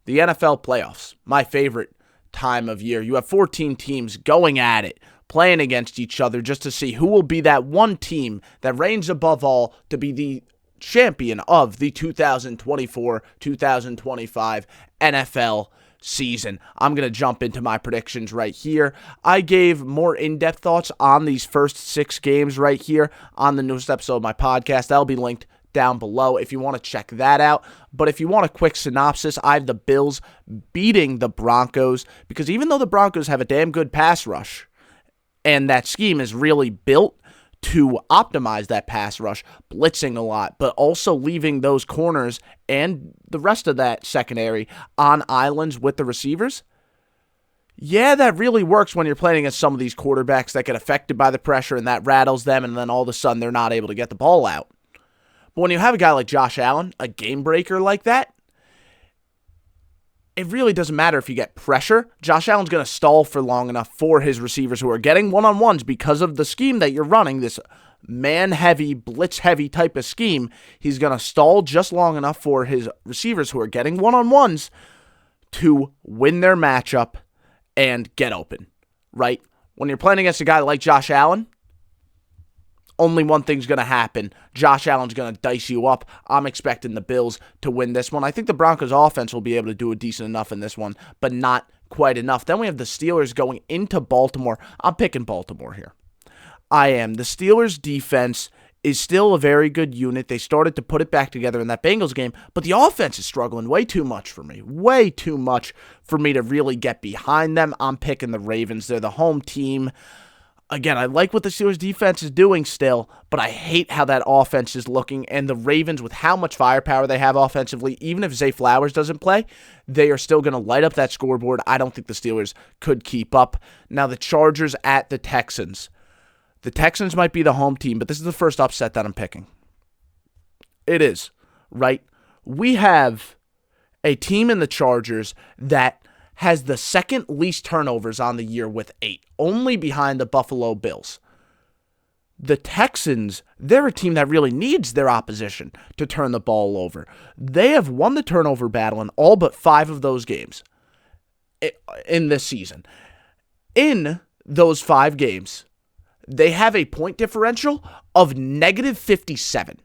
the NFL playoffs, my favorite time of year. You have 14 teams going at it, playing against each other just to see who will be that one team that reigns above all to be the champion of the 2024-2025 NFL season. I'm going to jump into my predictions right here. I gave more in-depth thoughts on these first 6 games right here on the newest episode of my podcast. That'll be linked down below if you want to check that out. But if you want a quick synopsis, I have the Bills beating the Broncos, because even though the Broncos have a damn good pass rush, and that scheme is really built to optimize that pass rush, blitzing a lot, but also leaving those corners and the rest of that secondary on islands with the receivers. Yeah, that really works when you're playing against some of these quarterbacks that get affected by the pressure and that rattles them, and then all of a sudden they're not able to get the ball out. But when you have a guy like Josh Allen, a game breaker like that, it really doesn't matter if you get pressure. Josh Allen's going to stall for long enough for his receivers who are getting one-on-ones because of the scheme that you're running, this man-heavy, blitz-heavy type of scheme. He's going to stall just long enough for his receivers who are getting one-on-ones to win their matchup and get open, right? When you're playing against a guy like Josh Allen, only one thing's going to happen. Josh Allen's going to dice you up. I'm expecting the Bills to win this one. I think the Broncos offense will be able to do a decent enough in this one, but not quite enough. Then we have the Steelers going into Baltimore. I'm picking Baltimore here. I am. The Steelers defense is still a very good unit. They started to put it back together in that Bengals game, but the offense is struggling way too much for me. Way too much for me to really get behind them. I'm picking the Ravens. They're the home team. Again, I like what the Steelers defense is doing still, but I hate how that offense is looking. And the Ravens, with how much firepower they have offensively, even if Zay Flowers doesn't play, they are still going to light up that scoreboard. I don't think the Steelers could keep up. Now, the Chargers at the Texans. The Texans might be the home team, but this is the first upset that I'm picking. It is, right? We have a team in the Chargers that has the second least turnovers on the year with 8, only behind the Buffalo Bills. The Texans, they're a team that really needs their opposition to turn the ball over. They have won the turnover battle in all but 5 of those games in this season. In those 5 games, they have a point differential of negative 57.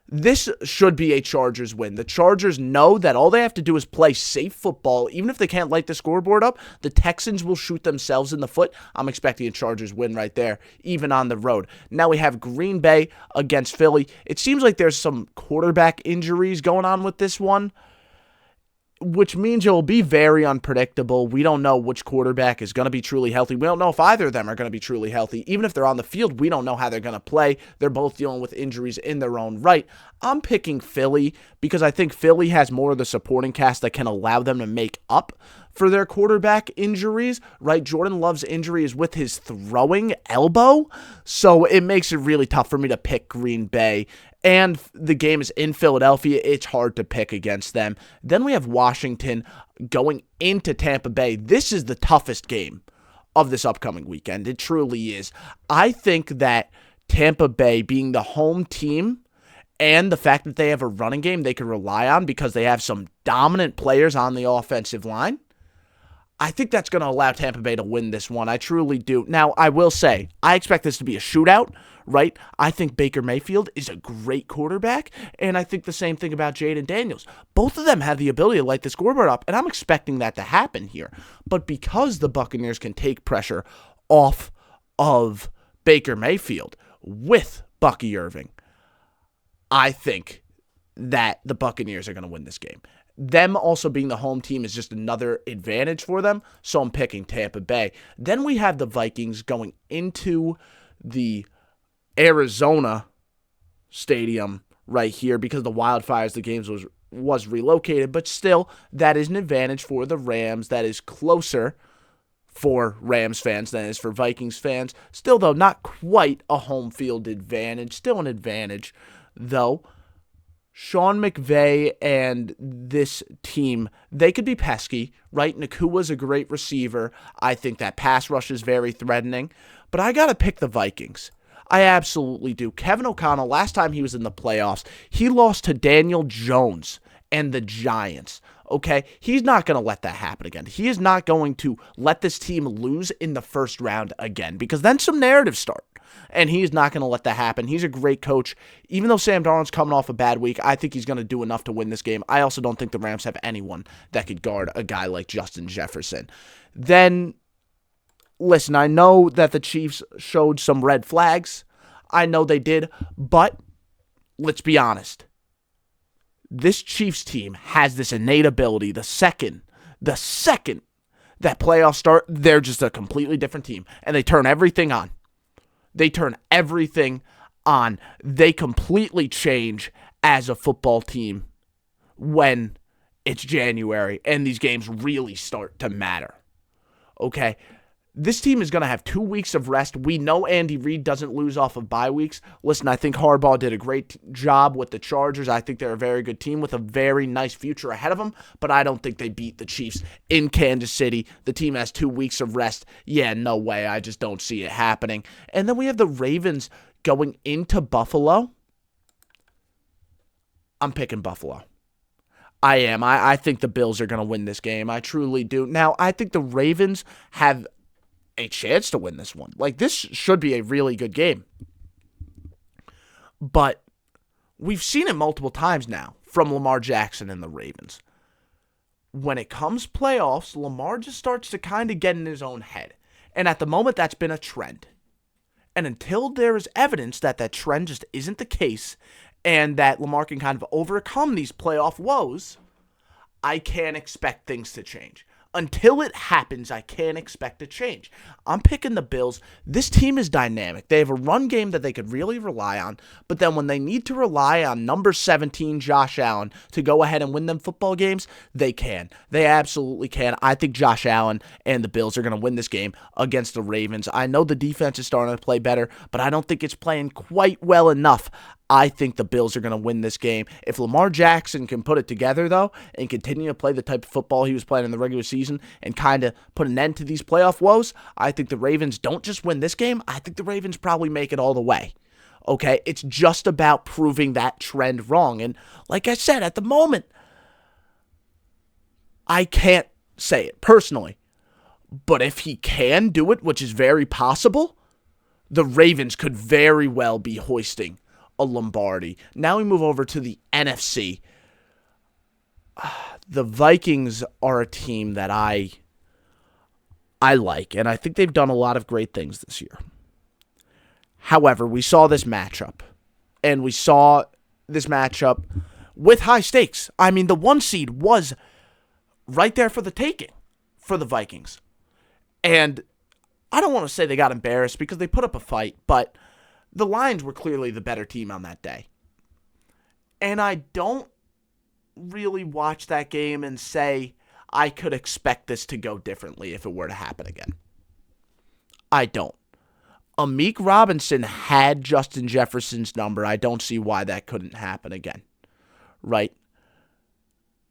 This should be a Chargers win. The Chargers know that all they have to do is play safe football. Even if they can't light the scoreboard up, the Texans will shoot themselves in the foot. I'm expecting a Chargers win right there, even on the road. Now we have Green Bay against Philly. It seems like there's some quarterback injuries going on with this one, which means it will be very unpredictable. We don't know which quarterback is going to be truly healthy. We don't know if either of them are going to be truly healthy. Even if they're on the field, we don't know how they're going to play. They're both dealing with injuries in their own right. I'm picking Philly because I think Philly has more of the supporting cast that can allow them to make up for their quarterback injuries, right? Jordan Love's injury is with his throwing elbow, so it makes it really tough for me to pick Green Bay. And the game is in Philadelphia. It's hard to pick against them. Then we have Washington going into Tampa Bay. This is the toughest game of this upcoming weekend. It truly is. I think that Tampa Bay, being the home team, and the fact that they have a running game they can rely on because they have some dominant players on the offensive line, I think that's going to allow Tampa Bay to win this one. I truly do. Now, I will say, I expect this to be a shootout, right? I think Baker Mayfield is a great quarterback, and I think the same thing about Jaden Daniels. Both of them have the ability to light the scoreboard up, and I'm expecting that to happen here. But because the Buccaneers can take pressure off of Baker Mayfield with Bucky Irving, I think that the Buccaneers are going to win this game. Them also being the home team is just another advantage for them, so I'm picking Tampa Bay. Then we have the Vikings going into the Arizona stadium right here because the Wildfires, the games was relocated, but still, that is an advantage for the Rams. That is closer for Rams fans than it is for Vikings fans. Still, though, not quite a home field advantage. Still an advantage, though. Sean McVay and this team, they could be pesky, right? Nakua's a great receiver. I think that pass rush is very threatening. But I got to pick the Vikings. I absolutely do. Kevin O'Connell, last time he was in the playoffs, he lost to Daniel Jones and the Giants. Okay? He's not going to let that happen again. He is not going to let this team lose in the first round again, because then some narratives start. And he is not going to let that happen. He's a great coach. Even though Sam Darnold's coming off a bad week, I think he's going to do enough to win this game. I also don't think the Rams have anyone that could guard a guy like Justin Jefferson. Then, listen, I know that the Chiefs showed some red flags. I know they did. But let's be honest. This Chiefs team has this innate ability. The second that playoffs start, they're just a completely different team. And they turn everything on. They turn everything on. They completely change as a football team when it's January and these games really start to matter. Okay? This team is going to have 2 weeks of rest. We know Andy Reid doesn't lose off of bye weeks. Listen, I think Harbaugh did a great job with the Chargers. I think they're a very good team with a very nice future ahead of them, but I don't think they beat the Chiefs in Kansas City. The team has 2 weeks of rest. Yeah, no way. I just don't see it happening. And then we have the Ravens going into Buffalo. I'm picking Buffalo. I am. I think the Bills are going to win this game. I truly do. Now, I think the Ravens have a chance to win this one. Like, this should be a really good game. But we've seen it multiple times now from Lamar Jackson and the Ravens. When it comes playoffs, Lamar just starts to kind of get in his own head. And at the moment, that's been a trend. And until there is evidence that that trend just isn't the case and that Lamar can kind of overcome these playoff woes, I can't expect things to change. Until it happens, I can't expect a change. I'm picking the Bills. This team is dynamic. They have a run game that they could really rely on, but then when they need to rely on number 17, Josh Allen, to go ahead and win them football games, they can. They absolutely can. I think Josh Allen and the Bills are going to win this game against the Ravens. I know the defense is starting to play better, but I don't think it's playing quite well enough. I think the Bills are going to win this game. If Lamar Jackson can put it together, though, and continue to play the type of football he was playing in the regular season and kind of put an end to these playoff woes, I think the Ravens don't just win this game. I think the Ravens probably make it all the way. Okay? It's just about proving that trend wrong. And like I said, at the moment, I can't say it personally. But if he can do it, which is very possible, the Ravens could very well be hoisting a Lombardi. Now we move over to the NFC. The Vikings are a team that I like, and I think they've done a lot of great things this year. However, we saw this matchup, and we saw this matchup with high stakes. I mean, the 1 seed was right there for the taking for the Vikings. And I don't want to say they got embarrassed because they put up a fight, but the Lions were clearly the better team on that day. And I don't really watch that game and say I could expect this to go differently if it were to happen again. I don't. Amik Robinson had Justin Jefferson's number. I don't see why that couldn't happen again. Right?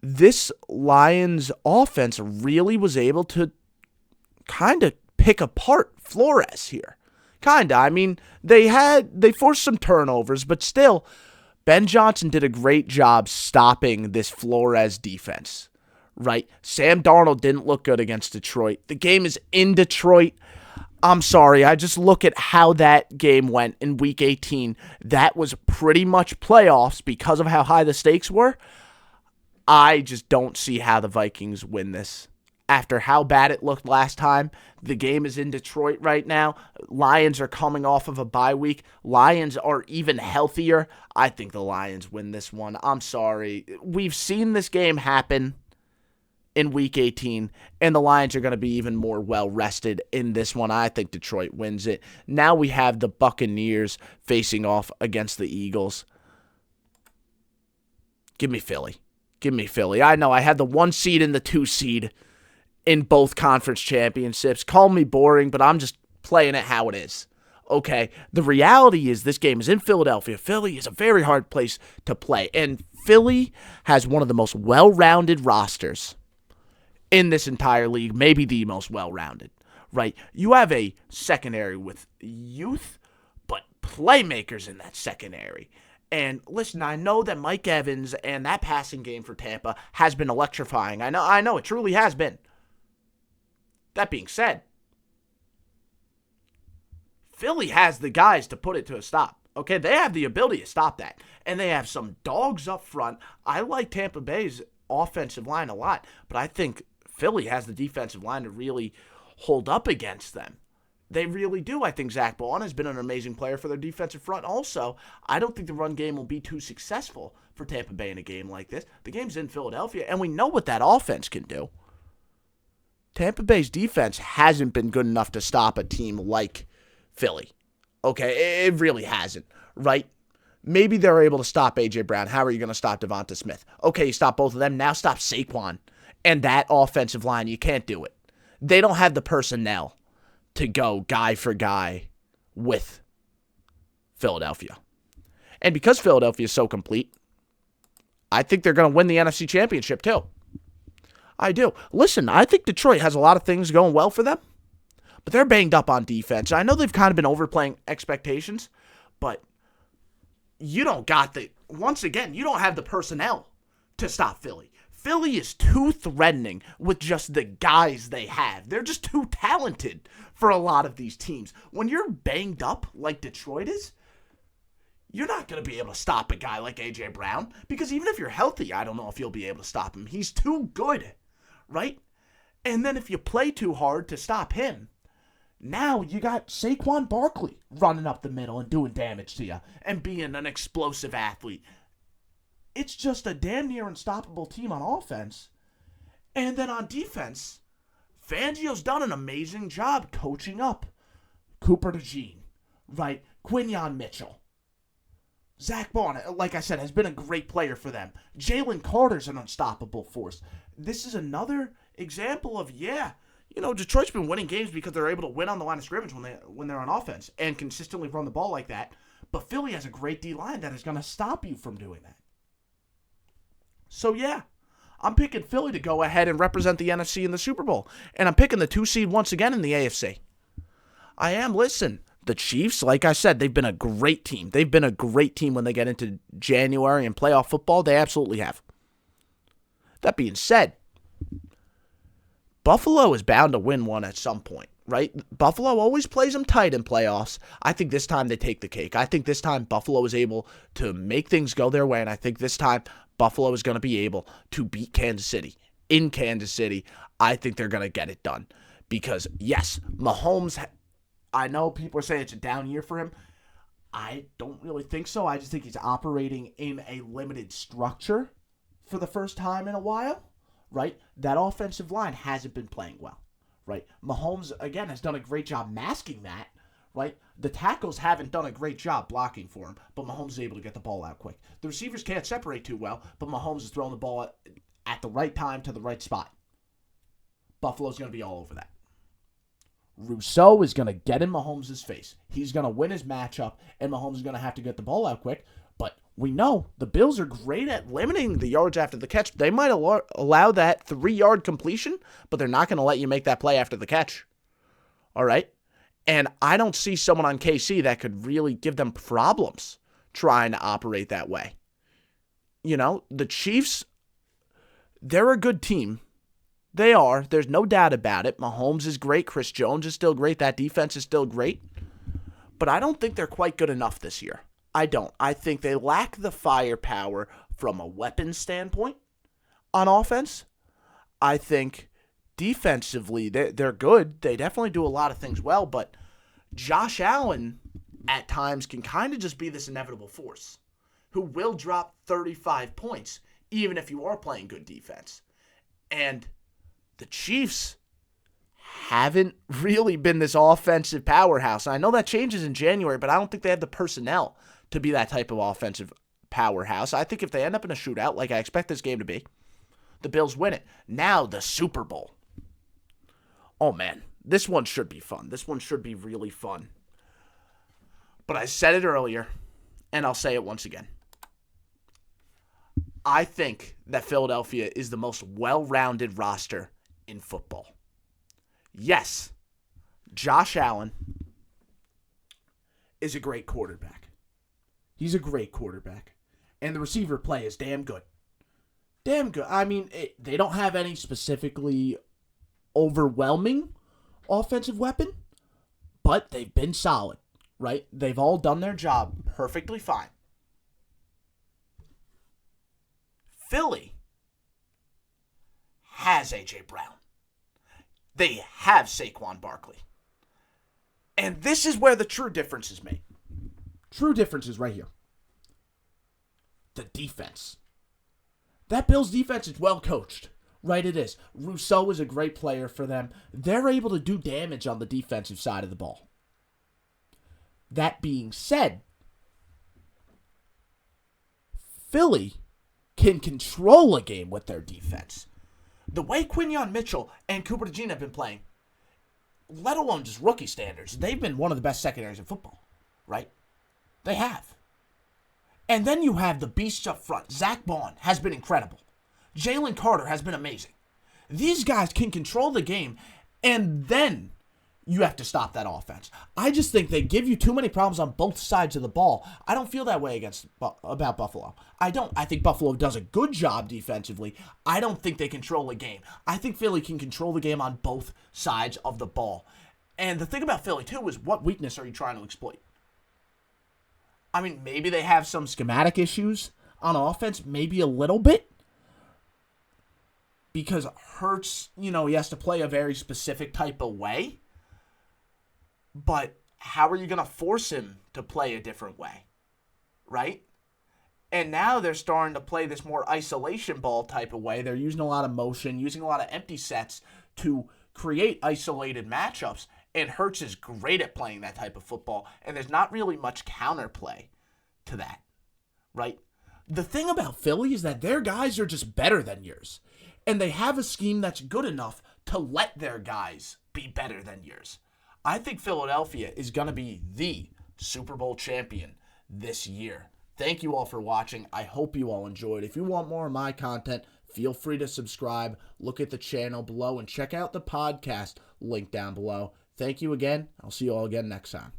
This Lions offense really was able to kind of pick apart Flores here. Kinda. I mean, they forced some turnovers, but still, Ben Johnson did a great job stopping this Flores defense, right? Sam Darnold didn't look good against Detroit. The game is in Detroit. I'm sorry, I just look at how that game went in Week 18. That was pretty much playoffs because of how high the stakes were. I just don't see how the Vikings win this. After how bad it looked last time, the game is in Detroit right now. Lions are coming off of a bye week. Lions are even healthier. I think the Lions win this one. I'm sorry. We've seen this game happen in Week 18, and the Lions are going to be even more well-rested in this one. I think Detroit wins it. Now we have the Buccaneers facing off against the Eagles. Give me Philly. Give me Philly. I know I had the 1 seed and the 2 seed in both conference championships. Call me boring, but I'm just playing it how it is. Okay, the reality is this game is in Philadelphia. Philly is a very hard place to play, and Philly has one of the most well-rounded rosters in this entire league, maybe the most well-rounded, right? You have a secondary with youth, but playmakers in that secondary. And listen, I know that Mike Evans and that passing game for Tampa has been electrifying. I know it truly has been. That being said, Philly has the guys to put it to a stop. Okay, they have the ability to stop that. And they have some dogs up front. I like Tampa Bay's offensive line a lot, but I think Philly has the defensive line to really hold up against them. They really do. I think Zach Bond has been an amazing player for their defensive front also. I don't think the run game will be too successful for Tampa Bay in a game like this. The game's in Philadelphia, and we know what that offense can do. Tampa Bay's defense hasn't been good enough to stop a team like Philly. Okay, it really hasn't, right? Maybe they're able to stop A.J. Brown. How are you going to stop Devonta Smith? Okay, you stop both of them. Now stop Saquon and that offensive line. You can't do it. They don't have the personnel to go guy for guy with Philadelphia. And because Philadelphia is so complete, I think they're going to win the NFC Championship too. I do. Listen, I think Detroit has a lot of things going well for them, but they're banged up on defense. I know they've kind of been overplaying expectations, but you don't got once again, you don't have the personnel to stop Philly. Philly is too threatening with just the guys they have. They're just too talented for a lot of these teams. When you're banged up like Detroit is, you're not going to be able to stop a guy like A.J. Brown, because even if you're healthy, I don't know if you'll be able to stop him. He's too good, right? And then if you play too hard to stop him, now you got Saquon Barkley running up the middle and doing damage to you and being an explosive athlete. It's just a damn near unstoppable team on offense. And then on defense, Fangio's done an amazing job coaching up Cooper DeJean, right? Quinyon Mitchell. Zach Bond, like I said, has been a great player for them. Jalen Carter's an unstoppable force. This is another example of, Detroit's been winning games because they're able to win on the line of scrimmage when they're on offense and consistently run the ball like that. But Philly has a great D-line that is going to stop you from doing that. So, I'm picking Philly to go ahead and represent the NFC in the Super Bowl. And I'm picking the 2 seed once again in the AFC. I am. Listen, the Chiefs, like I said, they've been a great team. They've been a great team when they get into January and playoff football. They absolutely have. That being said, Buffalo is bound to win one at some point, right? Buffalo always plays them tight in playoffs. I think this time they take the cake. I think this time Buffalo is able to make things go their way, and I think this time Buffalo is going to be able to beat Kansas City. In Kansas City, I think they're going to get it done. Because, yes, Mahomes, I know people are saying it's a down year for him. I don't really think so. I just think he's operating in a limited structure for the first time in a while, right? That offensive line hasn't been playing well, right? Mahomes, again, has done a great job masking that, right? The tackles haven't done a great job blocking for him, but Mahomes is able to get the ball out quick. The receivers can't separate too well, but Mahomes is throwing the ball at the right time to the right spot. Buffalo's going to be all over that. Rousseau is going to get in Mahomes' face. He's going to win his matchup, and Mahomes is going to have to get the ball out quick. But we know the Bills are great at limiting the yards after the catch. They might allow that 3-yard completion, but they're not going to let you make that play after the catch. All right? And I don't see someone on KC that could really give them problems trying to operate that way. The Chiefs, they're a good team. They are. There's no doubt about it. Mahomes is great. Chris Jones is still great. That defense is still great. But I don't think they're quite good enough this year. I don't. I think they lack the firepower from a weapon standpoint on offense. I think defensively, they're good. They definitely do a lot of things well, but Josh Allen at times can kind of just be this inevitable force who will drop 35 points even if you are playing good defense. And the Chiefs haven't really been this offensive powerhouse. I know that changes in January, but I don't think they have the personnel to be that type of offensive powerhouse. I think if they end up in a shootout, like I expect this game to be, the Bills win it. Now the Super Bowl. Oh, man. This one should be fun. This one should be really fun. But I said it earlier, and I'll say it once again. I think that Philadelphia is the most well-rounded roster in football. Yes, Josh Allen is a great quarterback. He's a great quarterback. And the receiver play is damn good. Damn good. I mean, they don't have any specifically overwhelming offensive weapon, but they've been solid, right? They've all done their job perfectly fine. Philly has A.J. Brown. They have Saquon Barkley. And this is where the true difference is made. True difference is right here. The defense. That Bills defense is well coached. Right, it is. Rousseau is a great player for them. They're able to do damage on the defensive side of the ball. That being said, Philly can control a game with their defense. The way Quinyon Mitchell and Cooper DeJean have been playing, let alone just rookie standards, they've been one of the best secondaries in football, right? They have. And then you have the beasts up front. Zach Bond has been incredible. Jalen Carter has been amazing. These guys can control the game, and then you have to stop that offense. I just think they give you too many problems on both sides of the ball. I don't feel that way about Buffalo. I don't. I think Buffalo does a good job defensively. I don't think they control the game. I think Philly can control the game on both sides of the ball. And the thing about Philly, too, is what weakness are you trying to exploit? I mean, maybe they have some schematic issues on offense, maybe a little bit. Because Hurts, he has to play a very specific type of way. But how are you going to force him to play a different way? Right? And now they're starting to play this more isolation ball type of way. They're using a lot of motion, using a lot of empty sets to create isolated matchups. And Hurts is great at playing that type of football. And there's not really much counterplay to that. Right? The thing about Philly is that their guys are just better than yours. And they have a scheme that's good enough to let their guys be better than yours. I think Philadelphia is going to be the Super Bowl champion this year. Thank you all for watching. I hope you all enjoyed. If you want more of my content, feel free to subscribe. Look at the channel below and check out the podcast link down below. Thank you again. I'll see you all again next time.